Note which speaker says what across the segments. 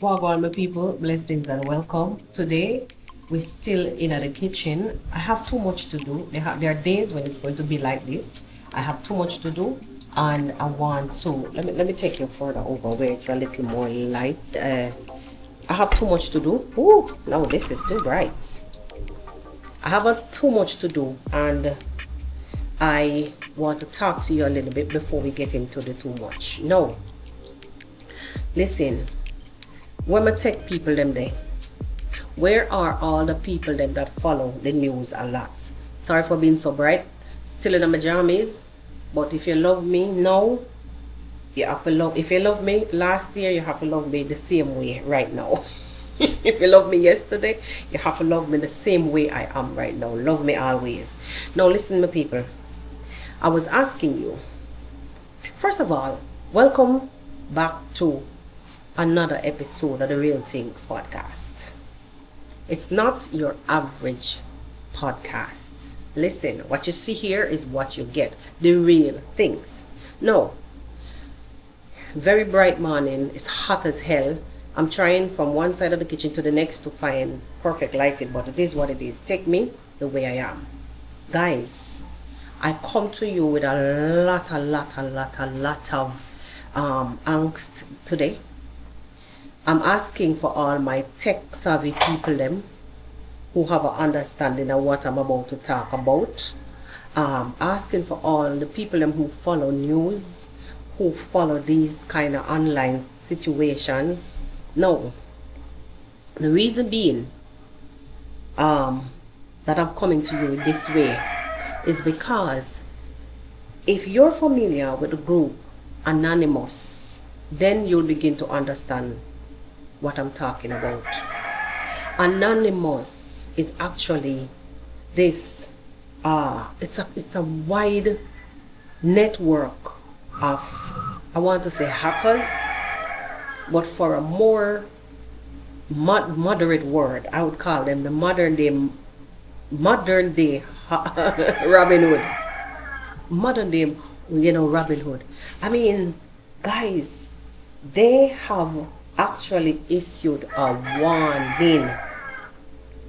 Speaker 1: Wagwan, my people, blessings and welcome. Today, we're still in the kitchen. I have too much to do. There are days when it's going to be like this. I have too much to do, and I want to. Let me take you further over where it's a little more light. I have too much to do. Ooh, no, this is too bright. I have too much to do, and I want to talk to you a little bit before we get into the too much. No, listen. When I take people them there, where are all the people them that follow the news a lot? Sorry for being so bright. Still in my jammies. But if you love me now, you have to love. If you love me last year, you have to love me the same way right now. If you love me yesterday, you have to love me the same way I am right now. Love me always. Now listen, my people. I was asking you. First of all, welcome back to another episode of the Real Things podcast. It's not your average podcast. Listen, what you see here is what you get. The real things. No. Very bright morning. It's hot as hell. I'm trying from one side of the kitchen to the next to find perfect lighting, but it is what it is. Take me the way I am. Guys, I come to you with a lot of angst today. I'm asking for all my tech savvy people them who have an understanding of what I'm about to talk about. Asking for all the people them who follow news, who follow these kind of online situations. No. The reason being that I'm coming to you this way is because if you're familiar with the group Anonymous, then you'll begin to understand what I'm talking about. Anonymous is actually this it's a wide network of, I want to say, hackers, but for a more moderate word, I would call them the modern day Robin Hood. Modern day, Robin Hood. I mean, guys, they have actually issued a warning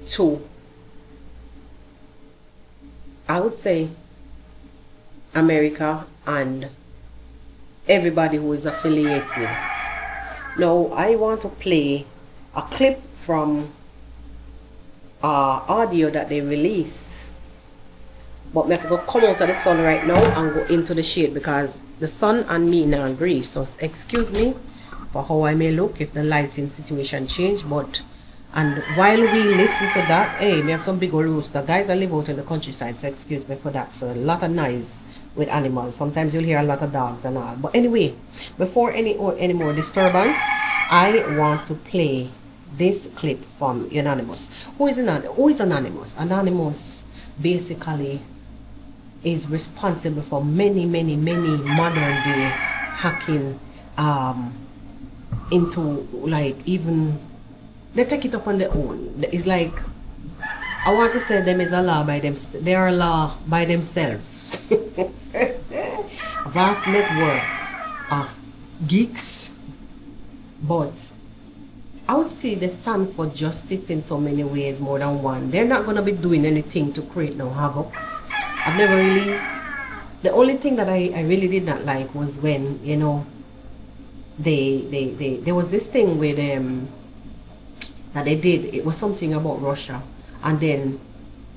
Speaker 1: to, I would say, America and everybody who is affiliated. Now, I want to play a clip from audio that they release. But I have to come out of the sun right now and go into the shade because the sun and me now agree. So excuse me for how I may look if the lighting situation change, and while we listen to that, hey, we have some big old rooster. Guys, I live out in the countryside, so excuse me for that. So a lot of noise with animals. Sometimes you'll hear a lot of dogs and all. But anyway, before any more disturbance, I want to play this clip from Anonymous. Who is Anonymous? Anonymous basically is responsible for many modern day hacking into, like, even they take it up on their own. It's like, I want to say them is a law by them. They are a law by themselves. Vast network of geeks, but I would say they stand for justice in so many ways, more than one. They're not gonna be doing anything to create no havoc. I've never really. The only thing that I really did not like was when there was this thing with that they did. It was something about Russia, and then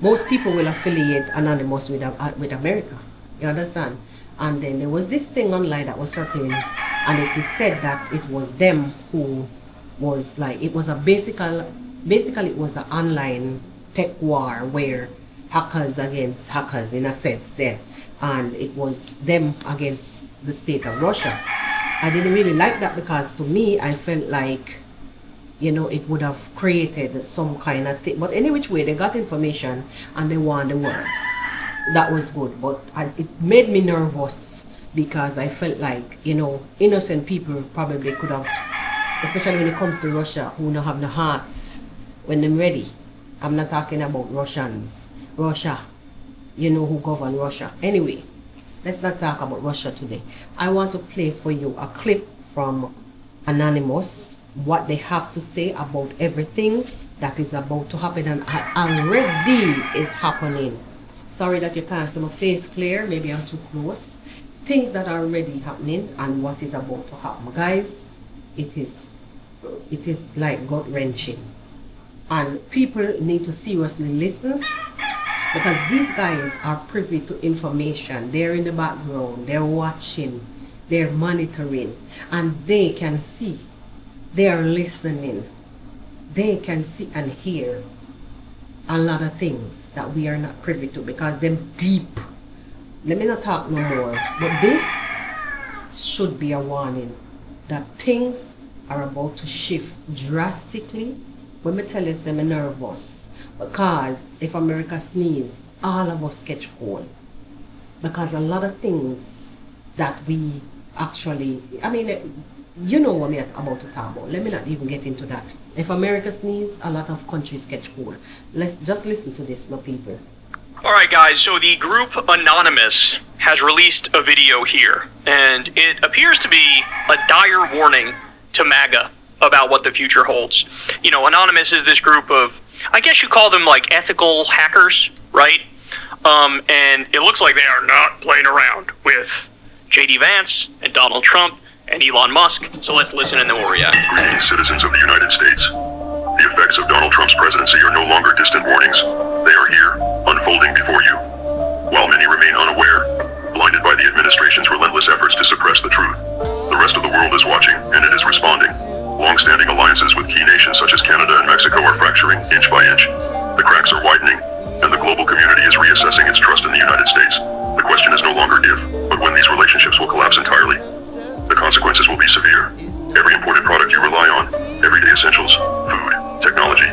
Speaker 1: most people will affiliate Anonymous with America. You understand? And then there was this thing online that was circulating, and it is said that it was them who was like, it was basically it was an online tech war where hackers against hackers, in a sense, there, and it was them against the state of Russia. I didn't really like that because to me I felt like it would have created some kind of thing. But any which way, they got information and they won the war. That was good, but it made me nervous because I felt like innocent people probably could have, especially when it comes to Russia, who don't have the hearts when they're ready. I'm not talking about Russians. Russia, who govern Russia. Anyway, let's not talk about Russia today. I want to play for you a clip from anonymous what they have to say about everything that is about to happen and already is happening. Sorry that you can't see my face clear, maybe I'm too close. Things that are already happening and what is about to happen. Guys, it is like gut wrenching. And people need to seriously listen because these guys are privy to information. They're in the background, they're watching, they're monitoring, and they can see, they're listening, they can see and hear a lot of things that we are not privy to because them deep. Let me not talk no more, but this should be a warning that things are about to shift drastically. When me tell you, I'm nervous because if America sneeze, all of us catch cold. Because a lot of things that we actually, I mean, you know what I'm about to talk about. Let me not even get into that. If America sneeze, a lot of countries catch cold. Let's just listen to this, my people.
Speaker 2: All right, guys, so the group Anonymous has released a video here, and it appears to be a dire warning to MAGA about what the future holds. You know, Anonymous is this group of, I guess you call them like ethical hackers, right? And it looks like they are not playing around with J.D. Vance and Donald Trump and Elon Musk. So let's listen and then we'll react.
Speaker 3: Greetings, citizens of the United States. The effects of Donald Trump's presidency are no longer distant warnings. They are here, unfolding before you. While many remain unaware, blinded by the administration's relentless efforts to suppress the truth, the rest of the world is watching, and it is responding. Long-standing alliances with key nations such as Canada and Mexico are fracturing inch by inch. The cracks are widening, and the global community is reassessing its trust in the United States. The question is no longer if, but when these relationships will collapse entirely. The consequences will be severe. Every imported product you rely on, everyday essentials, food, technology,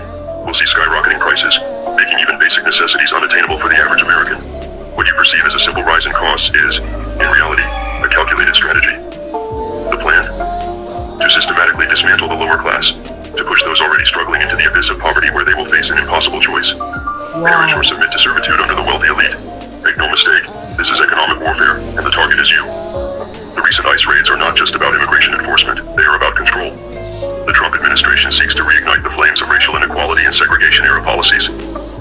Speaker 3: will see skyrocketing prices, making even basic necessities unattainable for the average American. What you perceive as a simple rise in costs is, in reality, a calculated strategy. The plan? To systematically dismantle the lower class, to push those already struggling into the abyss of poverty where they will face an impossible choice. Perish or submit to servitude under the wealthy elite. Make no mistake, this is economic warfare, and the target is you. The recent ICE raids are not just about immigration enforcement, they are about control. The Trump administration seeks to reignite the flames of racial inequality and segregation-era policies,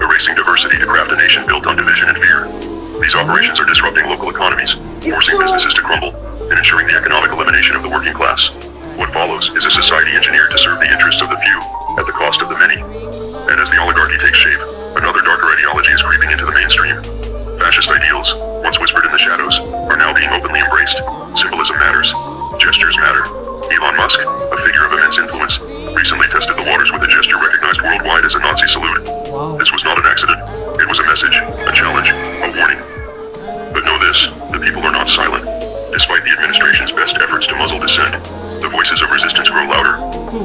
Speaker 3: erasing diversity to craft a nation built on division and fear. These operations are disrupting local economies, forcing businesses to crumble, and ensuring the economic elimination of the working class. What follows is a society engineered to serve the interests of the few, at the cost of the many. And as the oligarchy takes shape, another darker ideology is creeping into the mainstream. Fascist ideals, once whispered in the shadows, are now being openly embraced. Symbolism matters. Gestures matter. Elon Musk, a figure of immense influence, recently tested the waters with a gesture recognized worldwide as a Nazi salute.
Speaker 1: Wow.
Speaker 3: This was not an accident. It was a message, a challenge, a warning. But know this, the people are not silent. Despite the administration's best efforts to muzzle dissent, the voices of resistance grow louder.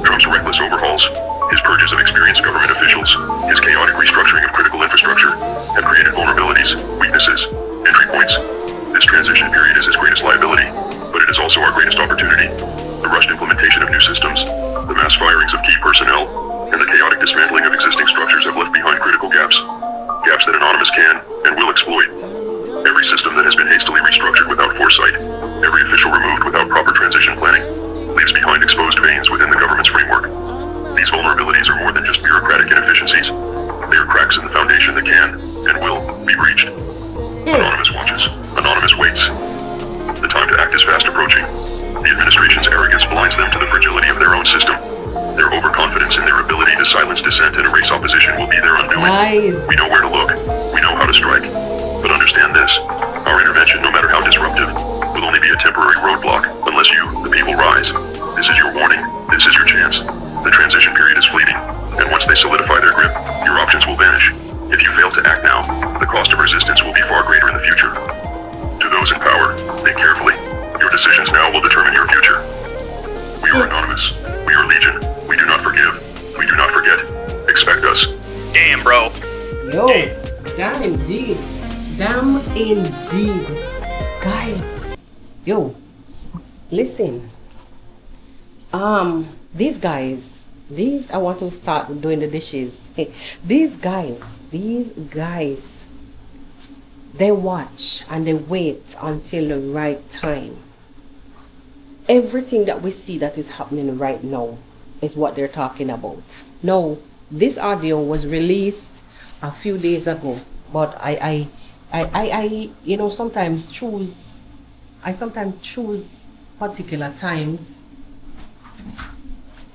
Speaker 3: Trump's reckless overhauls, his purges of experienced government officials, his chaotic restructuring of critical infrastructure, have created vulnerabilities, weaknesses, entry points. This transition period is his greatest liability, but it is also our greatest opportunity. The rushed implementation of new systems, the mass firings of key personnel, and the chaotic dismantling of existing structures have left behind critical gaps. Gaps that Anonymous can and will exploit. Every system that has been hastily restructured without foresight, every official removed without proper transition planning, leaves behind exposed veins within the government's framework. These vulnerabilities are more than just bureaucratic inefficiencies. They are cracks in the foundation that can, and will, be breached. Anonymous watches. Anonymous waits. The time to act is fast approaching. The administration's arrogance blinds them to the fragility of their own system. Their overconfidence in their ability to silence dissent and erase opposition will be their undoing.
Speaker 1: Nice.
Speaker 3: We know where to look. We know how to strike. But understand this, our intervention, no matter how disruptive, will only be a temporary roadblock unless you, the people, rise. This is your warning. This is your chance. The transition period is fleeting, and once they solidify their grip, your options will vanish. If you fail to act now, the cost of resistance will be far greater in the future. To those in power, think carefully. Your decisions now will determine your future. We are Anonymous. We are Legion. We do not forgive. We do not forget. Expect us.
Speaker 2: Damn, bro.
Speaker 1: Yo, damn indeed. Damn indeed. Guys, yo, listen. I want to start doing the dishes. Hey, these guys, they watch and they wait until the right time. everything that we see that is happening right now is what they're talking about. No, this audio was released a few days ago, but I you know, I sometimes choose particular times.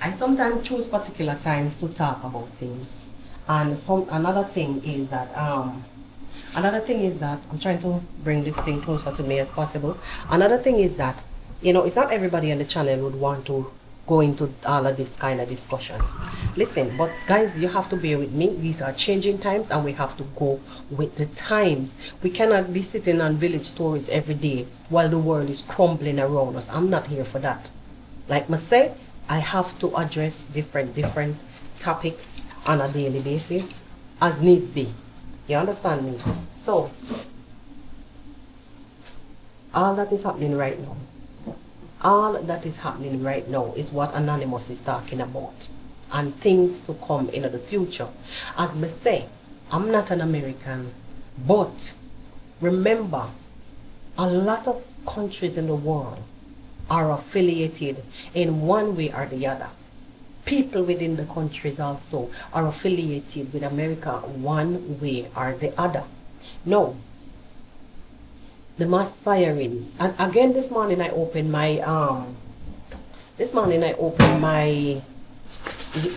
Speaker 1: I sometimes choose particular times to talk about things. And another thing is that I'm trying to bring this thing closer to me as possible. Another thing is that, you know, it's not everybody on the channel would want to go into all of this kind of discussion. Listen, but guys, you have to bear with me. These are changing times and we have to go with the times. We cannot be sitting on village stories every day while the world is crumbling around us. I'm not here for that. Like I say, I have to address different topics on a daily basis as needs be. You understand me? So, all that is happening right now, is what Anonymous is talking about, and things to come in the future. As I say, I'm not an American, but remember, a lot of countries in the world are affiliated in one way or the other. People within the countries also are affiliated with America one way or the other. No, the mass firings, and again this morning I opened my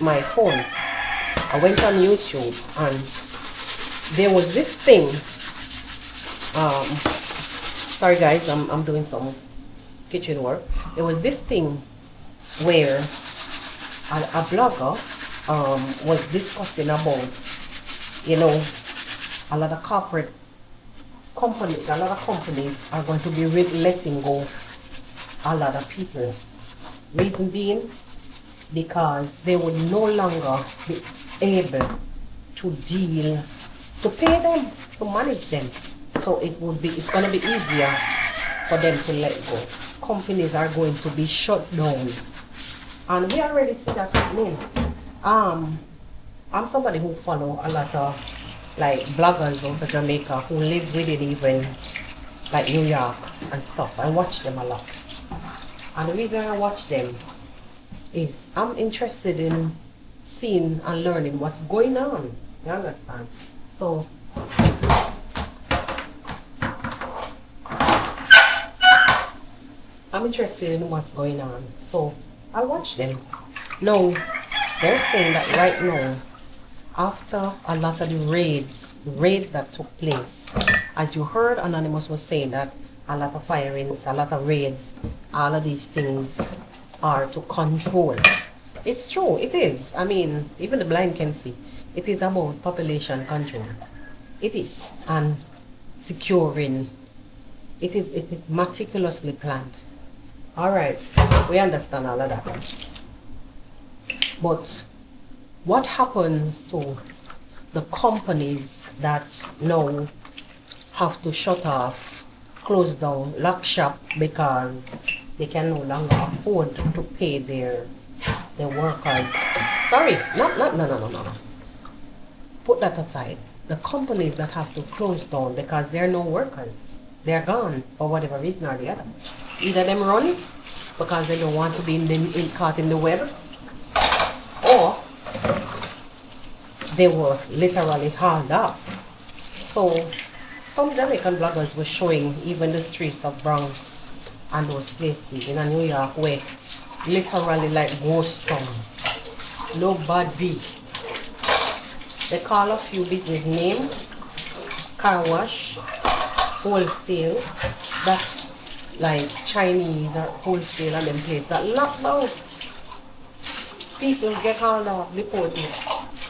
Speaker 1: my phone. I went on YouTube and there was this thing. Sorry guys, I'm doing some kitchen work. There was this thing where a blogger was discussing about, you know, a lot of companies are going to be letting go a lot of people. Reason being, because they would no longer be able to pay them, to manage them. So it's going to be easier for them to let go. Companies are going to be shut down. And we already see that happening. I'm somebody who follow a lot of like bloggers out of Jamaica who live within even like New York and stuff. I watch them a lot. And the reason I watch them is I'm interested in seeing and learning what's going on. You understand? So I'm interested in what's going on. So I watch them. Now, they're saying that right now, after a lot of the raids that took place, as you heard, Anonymous was saying that a lot of firings, a lot of raids, all of these things are to control. It's true, it is. I mean, even the blind can see. It is about population control. It is. And securing. It is meticulously planned. All right, we understand all of that. But what happens to the companies that now have to shut off, close down, lock shop because they can no longer afford to pay their workers? Sorry, no. Put that aside. The companies that have to close down because there are no workers, they're gone for whatever reason or the other. Either them run because they don't want to be caught in the web, or they were literally hauled off. So some Jamaican bloggers were showing even the streets of Bronx and those places in New York where literally like ghost town. Nobody. They call a few business names, car wash, wholesale, that like Chinese or wholesale and them places that locked down. People get hauled off, deported,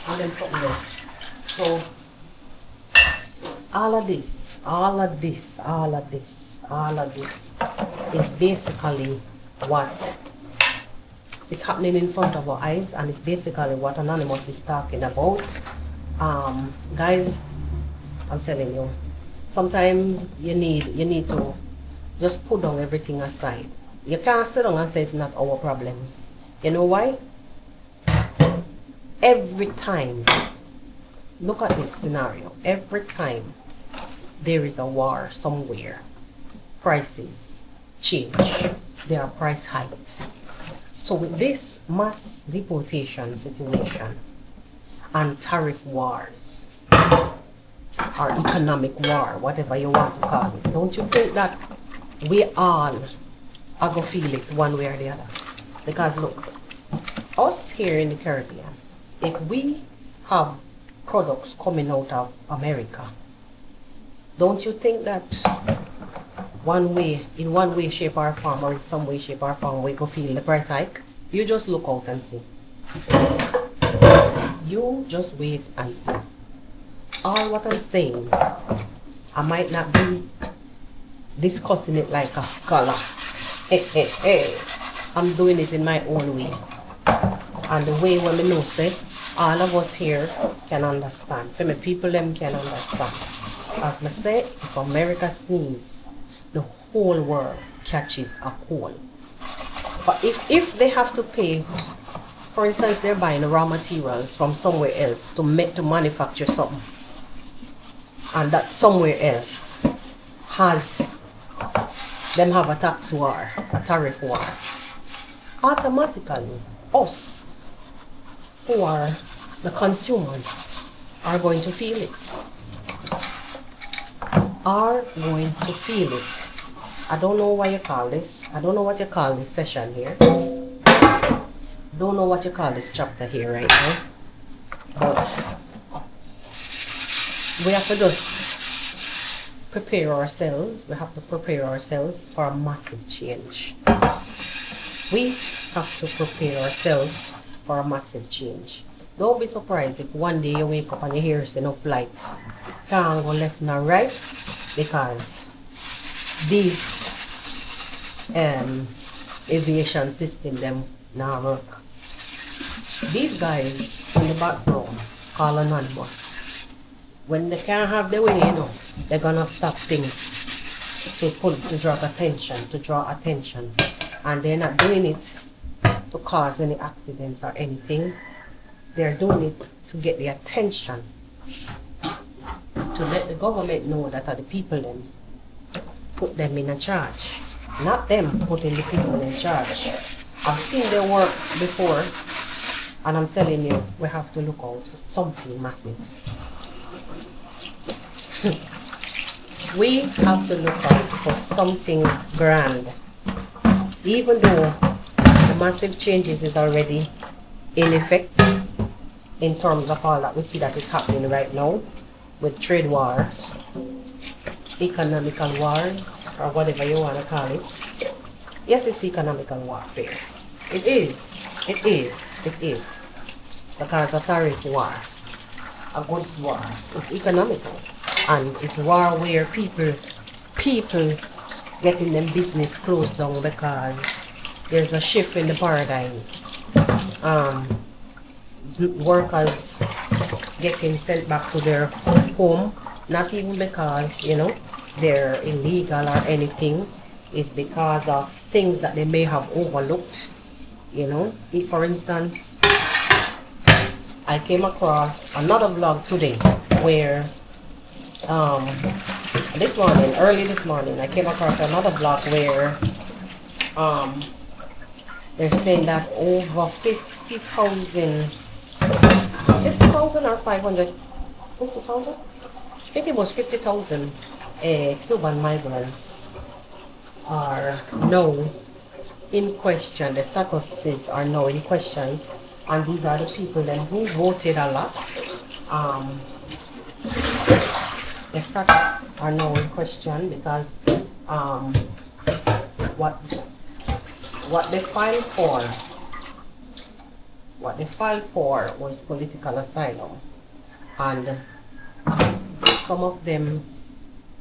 Speaker 1: and then something there. So all of this is basically what is happening in front of our eyes, and it's basically what Anonymous is talking about. Guys, I'm telling you, sometimes you need to just put down everything aside. You can't sit down and say it's not our problems. You know why? Every time, look at this scenario, every time there is a war somewhere, prices change. There are price hikes. So with this mass deportation situation and tariff wars or economic war, whatever you want to call it, don't you think that we all are going to feel it one way or the other? Because look, us here in the Caribbean, if we have products coming out of America, don't you think that in one way, shape or form, or in some way, shape or form, we go feel the price hike? You just look out and see. You just wait and see. All what I'm saying, I might not be discussing it like a scholar. I'm doing it in my own way. And the way when we know say, all of us here can understand. For me, people them can understand. As I say, if America sneezes, the whole world catches a cold. But if they have to pay, for instance, they're buying raw materials from somewhere else to manufacture something, and that somewhere else have a tax war, a tariff war, automatically us who are the consumers are going to feel it. Are going to feel it. I don't know what you call this. I don't know what you call this session here. Don't know what you call this chapter here right now. But we have to just prepare ourselves. We have to prepare ourselves for a massive change. We have to prepare ourselves for a massive change. Don't be surprised if one day you wake up and you hear no flight can't go left nor right, because these aviation system them now work. These guys in the background call anonymous. When they can't have their way, they're gonna stop things to draw attention, and they're not doing it to cause any accidents or anything. They're doing it to get the attention, to let the government know that are the people then put them in a charge, not them putting the people in charge. I've seen their works before, and I'm telling you, we have to look out for something massive. We have to look out for something grand. Even though the massive changes is already in effect in terms of all that we see that is happening right now with trade wars, economical wars, or whatever you want to call it. Yes, it's economical warfare. It is. Because a tariff war, a goods war, is economical. And it's war where people getting them business closed down because there's a shift in the paradigm. Workers getting sent back to their home, not even because they're illegal or anything. It's because of things that they may have overlooked. For instance, I came across another vlog today where early this morning I came across another vlog where they're saying that over 50,000 or 500, 50,000? I think it was 50,000 Cuban migrants are now in question. The statuses are now in questions, and these are the people then who voted a lot. The status are now in question because what they filed for was political asylum, and some of them,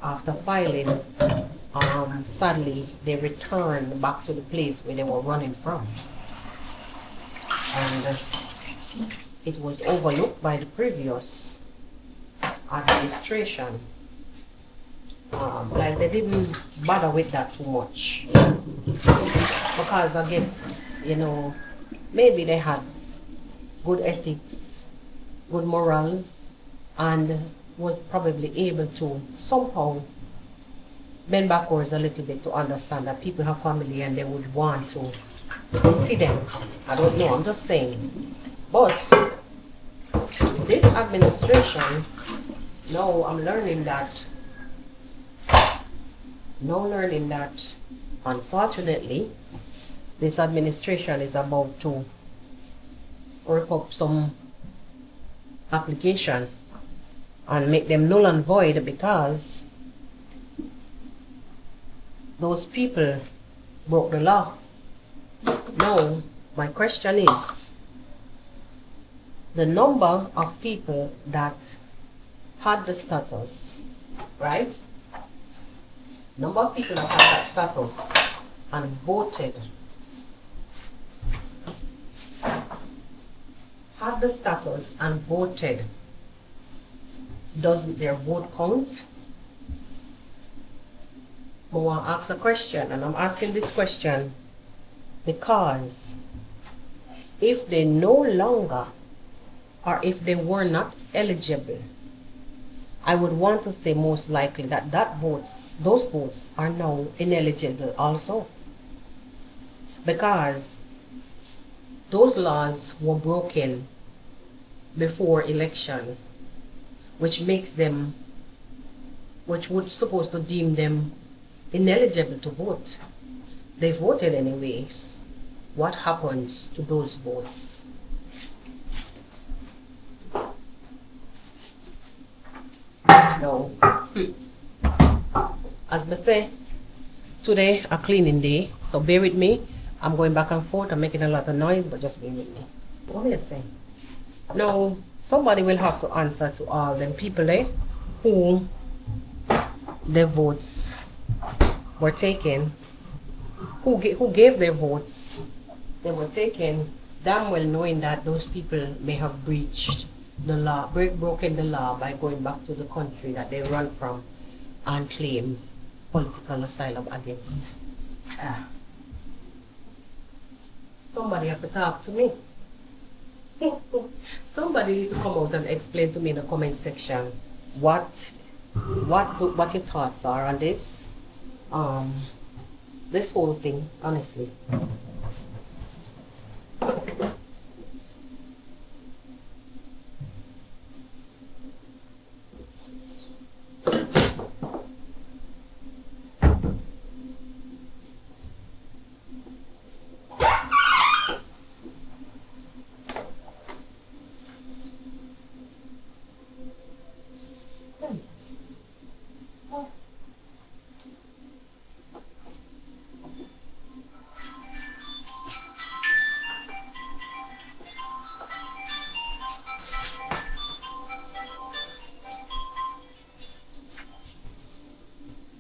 Speaker 1: after filing, sadly they returned back to the place where they were running from, and it was overlooked by the previous administration. Like they didn't bother with that too much because I guess maybe they had good ethics, good morals, and was probably able to somehow bend backwards a little bit to understand that people have family and they would want to see them. I don't know, I'm just saying. But this administration, now I'm learning that, unfortunately, this administration is about to work up some application and make them null and void because those people broke the law. Now, my question is, the number of people that had the status, right? Number of people that had that status and voted, had the status and voted, doesn't their vote count? I want to ask a question, and I'm asking this question because if they no longer, or if they were not eligible, I would want to say most likely that those votes are now ineligible also, because those laws were broken before election, which would supposed to deem them ineligible to vote. They voted anyways. What happens to those votes? No. As I say, today a cleaning day, so bear with me. I'm going back and forth. I'm making a lot of noise, but just bear with me. What are you saying? Now, somebody will have to answer to all them people who their votes were taken, who gave their votes, they were taken, damn well knowing that those people may have breached the law, broken the law by going back to the country that they run from and claim political asylum against. Somebody have to talk to me. Somebody need to come out and explain to me in the comment section what your thoughts are on this this whole thing, honestly.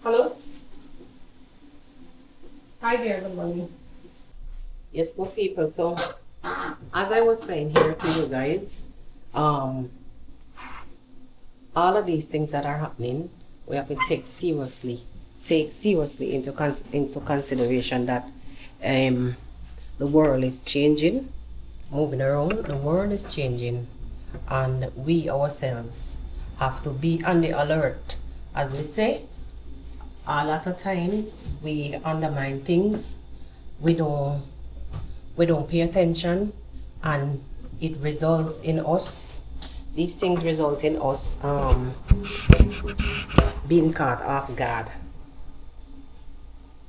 Speaker 1: Hello? Hi there, good morning. Yes, good people. So, as I was saying here to you guys, all of these things that are happening, we have to take seriously into consideration that the world is changing, moving around. The world is changing, and we ourselves have to be on the alert. As we say, a lot of times we undermine things, we don't pay attention, and it results in us, these things result in us being caught off guard.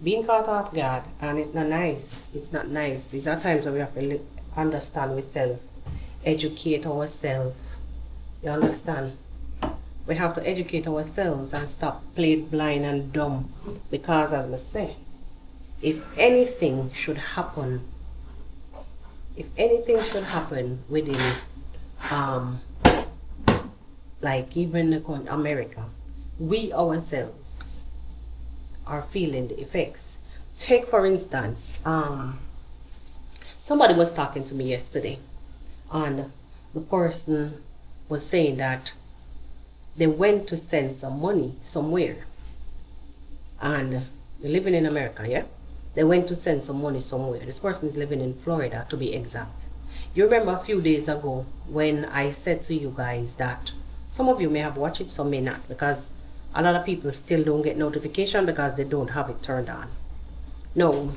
Speaker 1: And it's not nice. It's not nice. These are times where we have to understand ourselves, educate ourselves. You understand? We have to educate ourselves and stop playing blind and dumb, because as I say, if anything should happen within like even America, we ourselves are feeling the effects. Take for instance, somebody was talking to me yesterday, and the person was saying that they went to send some money somewhere, and they're living in America, yeah? They went to send some money somewhere. This person is living in Florida, to be exact. You remember a few days ago when I said to you guys that some of you may have watched it, some may not, because A lot of people still don't get notification because they don't have it turned on. No.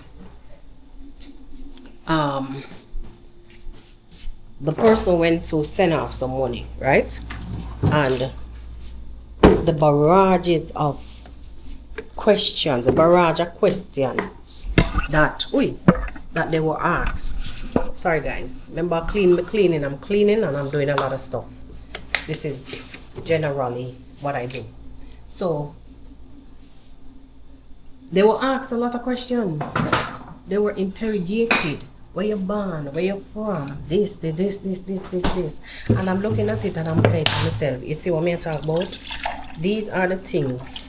Speaker 1: The person went to send off some money, right? And the barrages of questions, a barrage of questions that they were asked. Sorry guys, remember I'm cleaning and I'm doing a lot of stuff. This is generally what I do. So they were asked a lot of questions. They were interrogated. Where you born? Where you from? This. And I'm looking at it and I'm saying to myself, you see what I'm talking about? These are the things,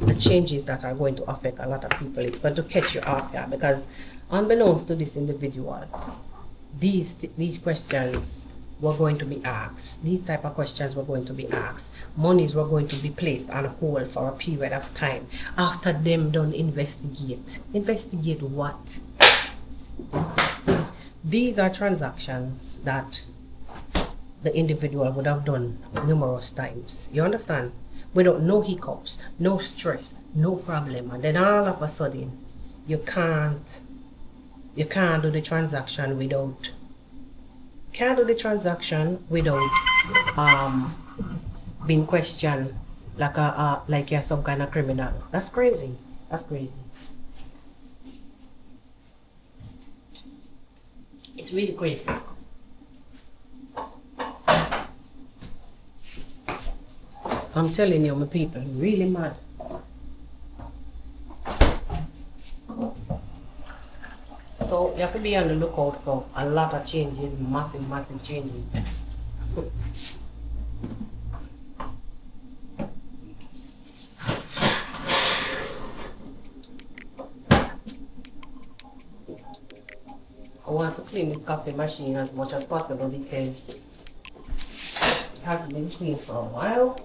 Speaker 1: the changes that are going to affect a lot of people. It's going to catch you off guard because unbeknownst to this individual, these questions were going to be asked. These type of questions were going to be asked. Monies were going to be placed on hold for a period of time after them done investigate. Investigate what? These are transactions that the individual would have done numerous times. You understand? Without no hiccups, no stress, no problem. And then all of a sudden, you can't do the transaction without being questioned like you're some kind of criminal. That's crazy. That's crazy. It's really crazy. I'm telling you, my people, really mad. So you have to be on the lookout for a lot of changes, massive changes. I want to clean this coffee machine as much as possible because it hasn't been cleaned for a while.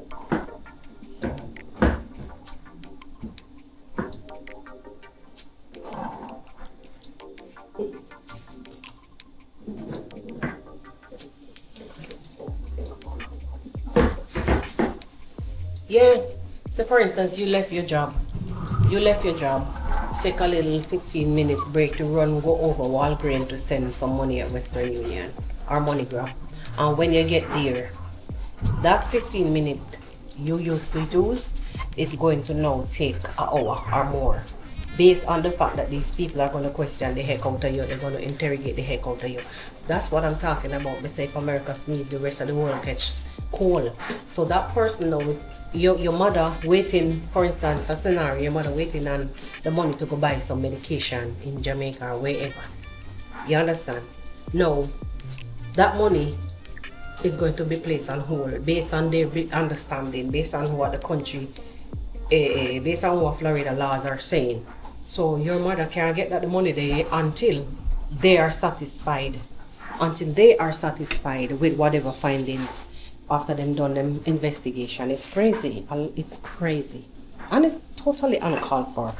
Speaker 1: Yeah, so for instance, you left your job, take a little 15 minutes break to go over Walgreens to send some money at Western Union or MoneyGram. And when you get there, that 15 minutes you used to use is going to now take an hour or more, based on the fact that these people are going to question the heck out of you, they're going to interrogate the heck out of you. That's what I'm talking about. They say if America sneezes, the rest of the world catches cold. So that person now, your mother waiting, for instance, a scenario, your mother waiting on the money to go buy some medication in Jamaica or wherever. You understand? No, that money is going to be placed on hold based on their understanding, based on what the country, based on what Florida laws are saying. So your mother can't get that money there until they are satisfied. Until they are satisfied with whatever findings after them done them investigation. It's crazy. It's crazy. And it's totally uncalled for.